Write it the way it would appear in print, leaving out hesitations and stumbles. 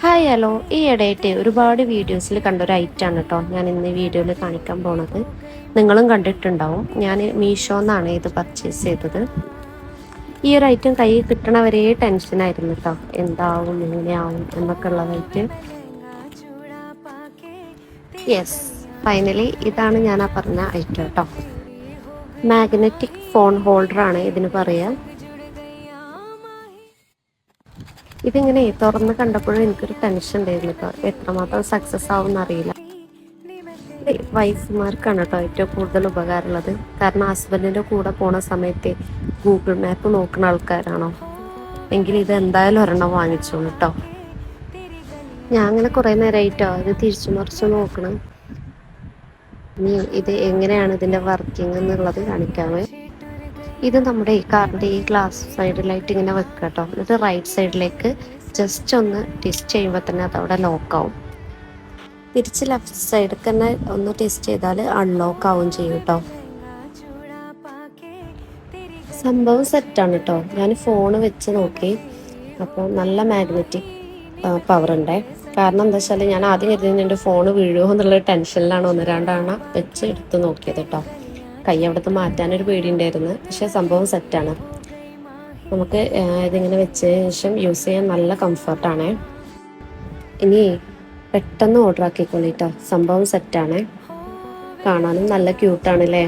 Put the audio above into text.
Hi hello, ഈ ഇടയായിട്ട് ഒരുപാട് വീഡിയോസിൽ കണ്ടൊരു ഐറ്റാണ് കേട്ടോ ഞാൻ ഇന്ന് ഈ വീഡിയോയിൽ കാണിക്കാൻ പോണത്. നിങ്ങളും കണ്ടിട്ടുണ്ടാവും. ഞാൻ മീഷോന്നാണ് ഇത് പർച്ചേസ് ചെയ്തത്. ഈ ഒരു ഐറ്റം കയ്യിൽ കിട്ടണവരെ ടെൻഷനായിരുന്നു കേട്ടോ, എന്താവും എങ്ങനെയാവും എന്നൊക്കെ ഉള്ളതായിട്ട്. യെസ്, ഫൈനലി ഇതാണ് ഞാൻ ആ പറഞ്ഞ ഐറ്റം കേട്ടോ. മാഗ്നറ്റിക് ഫോൺ ഹോൾഡറാണ് ഇതിന് പറയുക. ഇതിങ്ങനെ തുറന്ന് കണ്ടപ്പോഴും എനിക്കൊരു ടെൻഷൻ ഉണ്ടായിരുന്നു കേട്ടോ, എത്രമാത്രം സക്സസ് ആവും എന്നറിയില്ല. വൈഫുമാർക്കാണ് കേട്ടോ ഏറ്റവും കൂടുതൽ ഉപകാരമുള്ളത്. കാരണം ഹസ്ബൻഡിൻ്റെ കൂടെ പോണ സമയത്ത് ഗൂഗിൾ മാപ്പ് നോക്കുന്ന ആൾക്കാരാണോ എങ്കിൽ ഇത് എന്തായാലും ഒരെണ്ണം വാങ്ങിച്ചോളൂ കേട്ടോ. ഞാൻ അങ്ങനെ കുറേ നേരമായിട്ടോ ഇത് തിരിച്ചു മറിച്ച് നോക്കണം. ഇനി ഇത് എങ്ങനെയാണ് ഇതിൻ്റെ വർക്കിംഗ് എന്നുള്ളത് കാണിക്കാമേ. ഇത് നമ്മുടെ ഈ കാറിൻ്റെ ഈ ഗ്ലാസ് സൈഡിലായിട്ട് ഇങ്ങനെ വെക്കുക കേട്ടോ. ഇത് റൈറ്റ് സൈഡിലേക്ക് ജസ്റ്റ് ഒന്ന് ടെസ്റ്റ് ചെയ്യുമ്പോൾ തന്നെ അതവിടെ ലോക്കാവും. തിരിച്ച് ലെഫ്റ്റ് സൈഡിൽ തന്നെ ഒന്ന് ടെസ്റ്റ് ചെയ്താൽ അൺലോക്ക് ആവും ചെയ്യും കേട്ടോ. സംഭവം സെറ്റാണ് കേട്ടോ. ഞാൻ ഫോണ് വെച്ച് നോക്കി, അപ്പോൾ നല്ല മാഗ്നറ്റിക് പവർ ഉണ്ടേ. കാരണം എന്താ വെച്ചാൽ ഞാൻ ആദ്യം കരുതി എൻ്റെ ഫോണ് വീഴുമോ എന്നുള്ള ടെൻഷനിലാണ് ഒന്ന് രണ്ടെണ്ണ വെച്ച് എടുത്ത് നോക്കിയത് കേട്ടോ. കൈ അവിടുത്തെ മാറ്റാനൊരു പേടിയുണ്ടായിരുന്നു. പക്ഷേ സംഭവം സെറ്റാണ്. നമുക്ക് ഇതിങ്ങനെ വെച്ചതിന് ശേഷം യൂസ് ചെയ്യാൻ നല്ല കംഫർട്ടാണ്. ഇനി പെട്ടെന്ന് ഓർഡർ ആക്കിക്കോളൂ കേട്ടോ. സംഭവം സെറ്റാണ്, കാണാനും നല്ല ക്യൂട്ടാണ് അല്ലേ.